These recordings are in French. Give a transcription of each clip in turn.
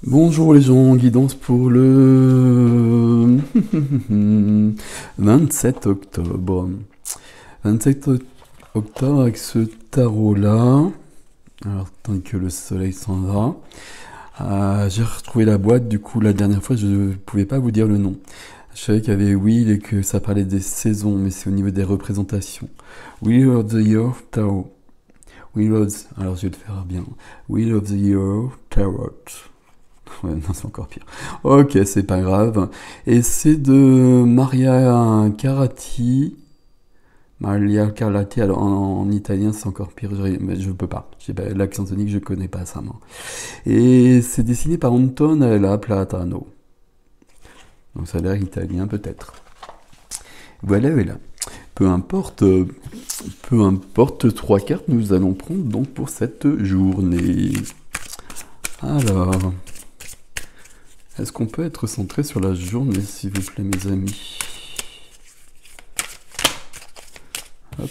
Bonjour les gens, guidance pour le 27 octobre. 27 octobre avec ce tarot-là. Alors, tant que le soleil s'en va. J'ai retrouvé la boîte, du coup, la dernière fois, je ne pouvais pas vous dire le nom. Je savais qu'il y avait Wheel et que ça parlait des saisons, mais c'est au niveau des représentations. Wheel of the Year Tarot. Alors je vais le faire bien. Wheel of the Year Tarot. Ouais, non, c'est encore pire. Ok, c'est pas grave. Et c'est de Maria Carati. Maria Carlatti, alors en italien c'est encore pire, mais je peux pas. L'accent tonique, je connais pas ça, moi. Et c'est dessiné par Antonella Platano. Donc ça a l'air italien peut-être. Voilà, voilà. Peu importe, trois cartes nous allons prendre donc pour cette journée. Alors, est-ce qu'on peut être centré sur la journée, s'il vous plaît, mes amis? Hop.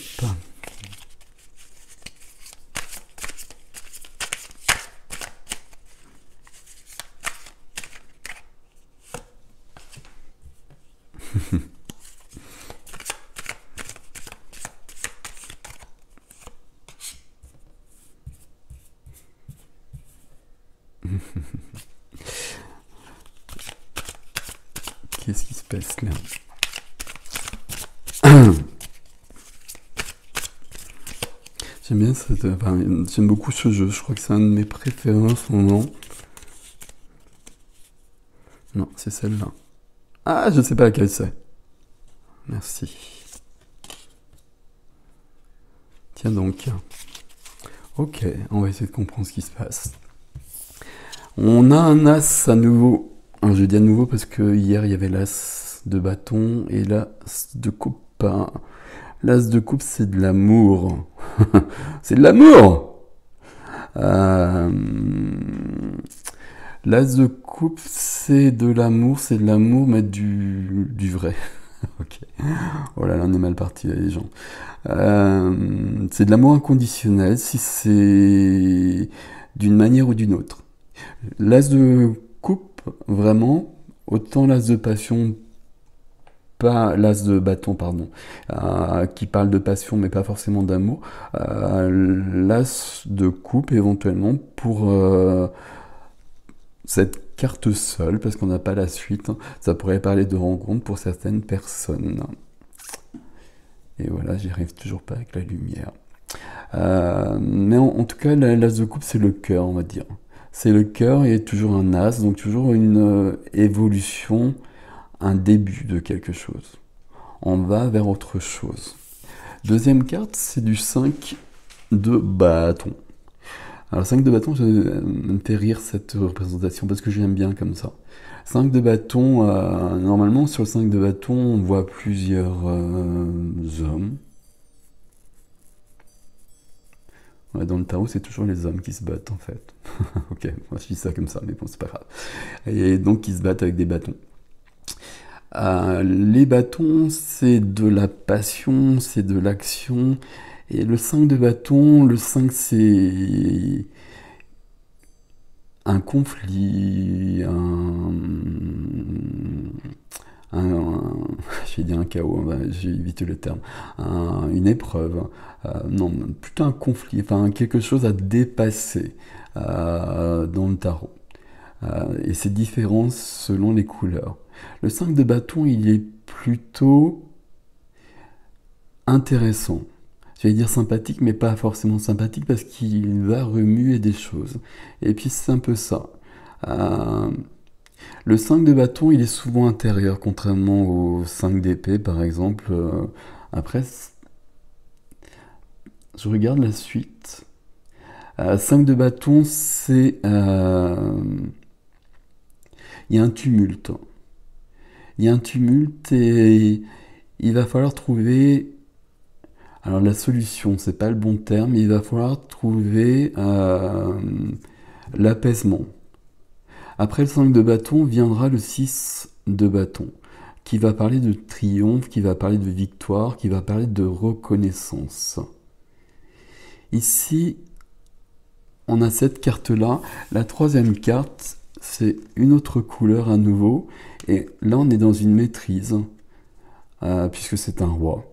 Qu'est-ce qui se passe là? J'aime beaucoup ce jeu, je crois que c'est un de mes préférés en ce moment. Non, c'est celle-là. Ah, je sais pas laquelle c'est. Merci. Tiens donc. Ok, on va essayer de comprendre ce qui se passe. On a un as à nouveau. Alors, je dis à nouveau parce que hier il y avait l'as de bâton et l'as de coupe. L'as de coupe, c'est de l'amour. C'est de l'amour. Euh, L'as de coupe, c'est de l'amour, mais du vrai. Ok. Oh là là, on est mal parti là, les gens. C'est de l'amour inconditionnel, si c'est d'une manière ou d'une autre. L'as de coupe, vraiment, autant l'as de passion, pas l'as de bâton, pardon, qui parle de passion mais pas forcément d'amour. L'as de coupe, éventuellement, pour cette carte seule, parce qu'on n'a pas la suite, ça pourrait parler de rencontre pour certaines personnes. Et voilà, j'y arrive toujours pas avec la lumière. Mais en tout cas, l'as de coupe, c'est le cœur, on va dire. C'est le cœur et toujours un as, donc toujours une évolution, un début de quelque chose. On va vers autre chose. Deuxième carte, c'est du 5 de bâton. Alors 5 de bâton, ça me fait rire cette représentation parce que j'aime bien comme ça. 5 de bâton, normalement sur le 5 de bâton, on voit plusieurs hommes. Ouais, dans le tarot, c'est toujours les hommes qui se battent en fait. Ok, moi je dis ça comme ça, mais bon, c'est pas grave. Et donc ils se battent avec des bâtons. Les bâtons, c'est de la passion, c'est de l'action. Et le 5 de bâton, le 5 c'est un conflit, je vais dire un chaos, j'ai évité le terme, une épreuve, non, plutôt un conflit, enfin quelque chose à dépasser dans le tarot. Et c'est différent selon les couleurs. Le 5 de bâton, il est plutôt intéressant. Je vais dire sympathique, mais pas forcément sympathique parce qu'il va remuer des choses. Et puis c'est un peu ça. Euh, le 5 de bâton, il est souvent intérieur, contrairement au 5 d'épée, par exemple. Après, je regarde la suite. 5 de bâton, c'est... Il y a un tumulte. Il y a un tumulte et il va falloir trouver... Alors la solution, c'est pas le bon terme, il va falloir trouver l'apaisement. Après le 5 de bâton viendra le 6 de bâton, qui va parler de triomphe, qui va parler de victoire, qui va parler de reconnaissance. Ici, on a cette carte-là. La troisième carte, c'est une autre couleur à nouveau. Et là, on est dans une maîtrise, puisque c'est un roi.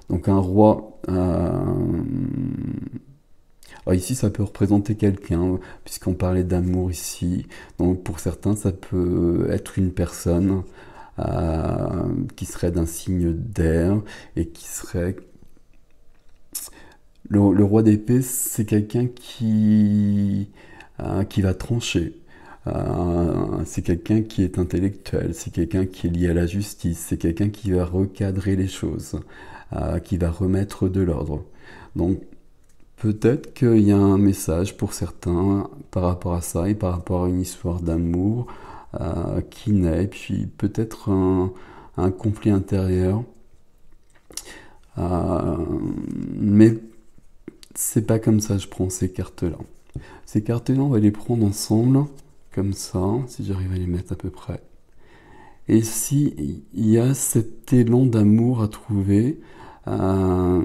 Donc un roi, alors ici ça peut représenter quelqu'un, puisqu'on parlait d'amour ici. Donc pour certains, ça peut être une personne qui serait d'un signe d'air et qui serait... Le roi d'épée, c'est quelqu'un qui va trancher. C'est quelqu'un qui est intellectuel, c'est quelqu'un qui est lié à la justice, c'est quelqu'un qui va recadrer les choses, qui va remettre de l'ordre. Donc peut-être qu'il y a un message pour certains par rapport à ça et par rapport à une histoire d'amour qui naît, puis peut-être un conflit intérieur. Mais c'est pas comme ça que je prends ces cartes-là. Ces cartes-là, on va les prendre ensemble, comme ça, si j'arrive à les mettre à peu près. Et si il y a cet élan d'amour à trouver, alors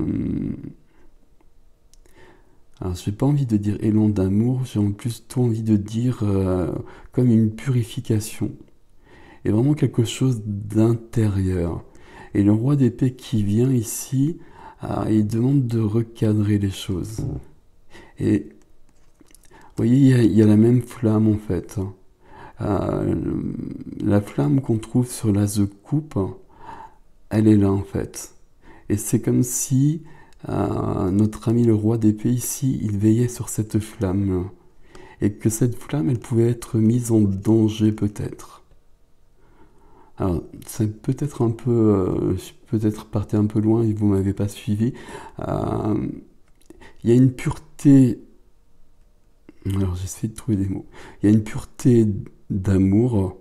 j'ai pas envie de dire élan d'amour, j'ai en plus tout envie de dire comme une purification. Et vraiment quelque chose d'intérieur. Et le roi d'épée qui vient ici, il demande de recadrer les choses. Et vous voyez, il y a la même flamme en fait. La flamme qu'on trouve sur l'as de coupe, elle est là en fait. Et c'est comme si notre ami le roi d'épée ici, il veillait sur cette flamme. Et que cette flamme, elle pouvait être mise en danger peut-être. Alors, c'est peut-être un peu... je suis peut-être parti un peu loin et vous m'avez pas suivi. Il y a une pureté... Alors, j'essaie de trouver des mots. Il y a une pureté d'amour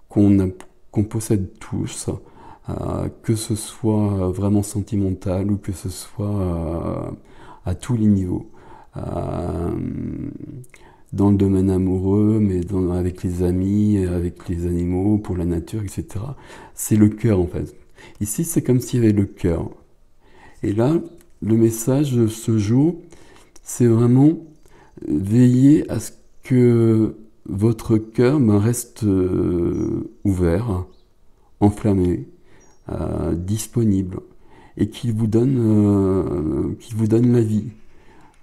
qu'on possède tous, que ce soit vraiment sentimental ou que ce soit à tous les niveaux. Dans le domaine amoureux, mais avec les amis, avec les animaux, pour la nature, etc. C'est le cœur en fait. Ici, c'est comme s'il y avait le cœur. Et là, le message de ce jour, c'est vraiment veiller à ce que votre cœur reste ouvert, enflammé, disponible, et qu'il vous donne la vie.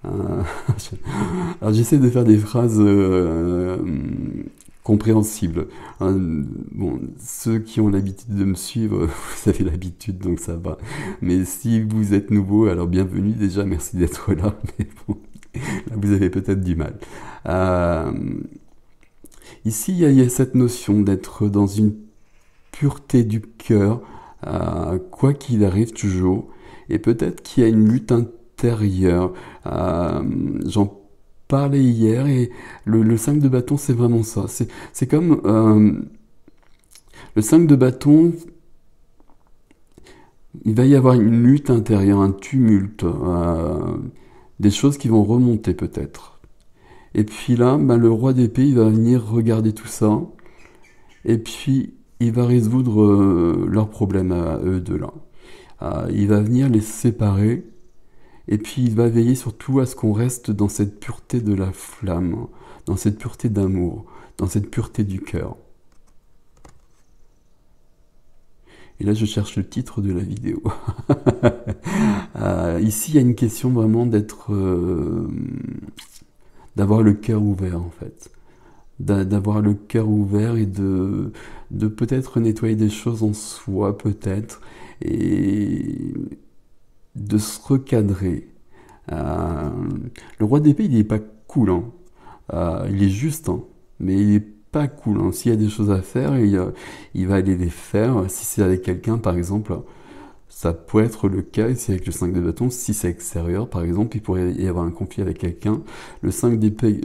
Alors j'essaie de faire des phrases compréhensibles. Bon, ceux qui ont l'habitude de me suivre, vous avez l'habitude, donc ça va. Mais si vous êtes nouveau, alors bienvenue déjà, merci d'être là. Mais bon, là vous avez peut-être du mal. Ici, il y a cette notion d'être dans une pureté du cœur, quoi qu'il arrive toujours. Et peut-être qu'il y a une lutte intérieure. J'en parlais hier et le 5 de bâton, c'est vraiment ça. C'est comme le 5 de bâton, il va y avoir une lutte intérieure, un tumulte, des choses qui vont remonter peut-être. Et puis là, le roi d'épée, il va venir regarder tout ça, et puis il va résoudre leurs problèmes à eux deux là. Il va venir les séparer, et puis il va veiller surtout à ce qu'on reste dans cette pureté de la flamme, dans cette pureté d'amour, dans cette pureté du cœur. Et là, je cherche le titre de la vidéo. Ici, il y a une question vraiment d'avoir le cœur ouvert, en fait. D'avoir le cœur ouvert et de peut-être nettoyer des choses en soi, peut-être, et de se recadrer. Le roi d'épée, il n'est pas cool, hein. Il est juste, hein, mais il est pas cool, hein. S'il y a des choses à faire, il va aller les faire. Si c'est avec quelqu'un, par exemple, ça peut être le cas ici avec le 5 de bâton. Si c'est extérieur, par exemple, il pourrait y avoir un conflit avec quelqu'un. Le 5 d'épée,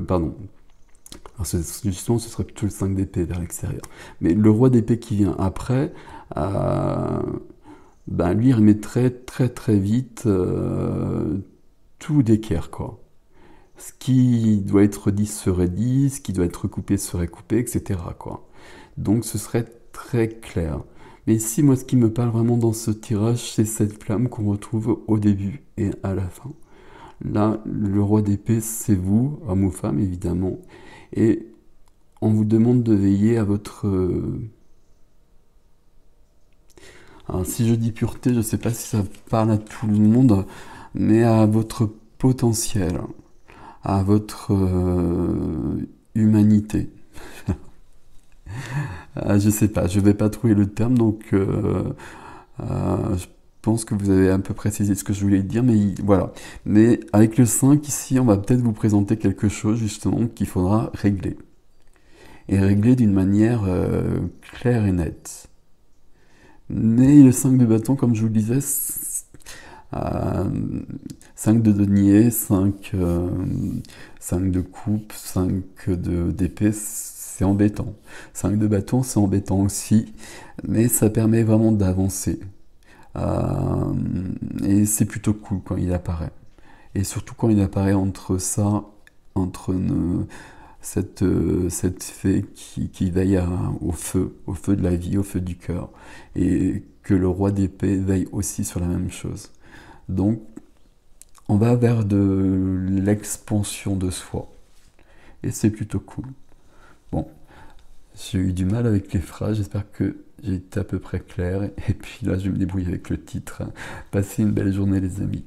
pardon. Alors justement, ce serait plutôt le 5 d'épée vers l'extérieur. Mais le roi d'épée qui vient après, lui, il remettrait très très vite tout d'équerre, quoi. Ce qui doit être dit serait dit, ce qui doit être coupé serait coupé, etc., quoi. Donc ce serait très clair. Mais ici, moi, ce qui me parle vraiment dans ce tirage, c'est cette flamme qu'on retrouve au début et à la fin. Là, le roi d'épée, c'est vous, homme ou femme, évidemment. Et on vous demande de veiller à votre... alors, si je dis pureté, je ne sais pas si ça parle à tout le monde, mais à votre potentiel, à votre humanité. Je sais pas, je vais pas trouver le terme, donc je pense que vous avez un peu précisé ce que je voulais dire, mais voilà. Mais avec le 5 ici, on va peut-être vous présenter quelque chose justement qu'il faudra régler. Et régler d'une manière claire et nette. Mais le 5 de bâton, comme je vous le disais, 5 de denier, 5 de coupe, 5 d'épée, c'est embêtant. 5 de bâton, c'est embêtant aussi, mais ça permet vraiment d'avancer. Et c'est plutôt cool quand il apparaît. Et surtout quand il apparaît entre ça, entre cette fée qui veille au feu de la vie, au feu du cœur, et que le roi d'épée veille aussi sur la même chose. Donc, on va vers de l'expansion de soi. Et c'est plutôt cool. Bon, j'ai eu du mal avec les phrases, j'espère que j'ai été à peu près clair. Et puis là, je vais me débrouiller avec le titre. Passez une belle journée les amis.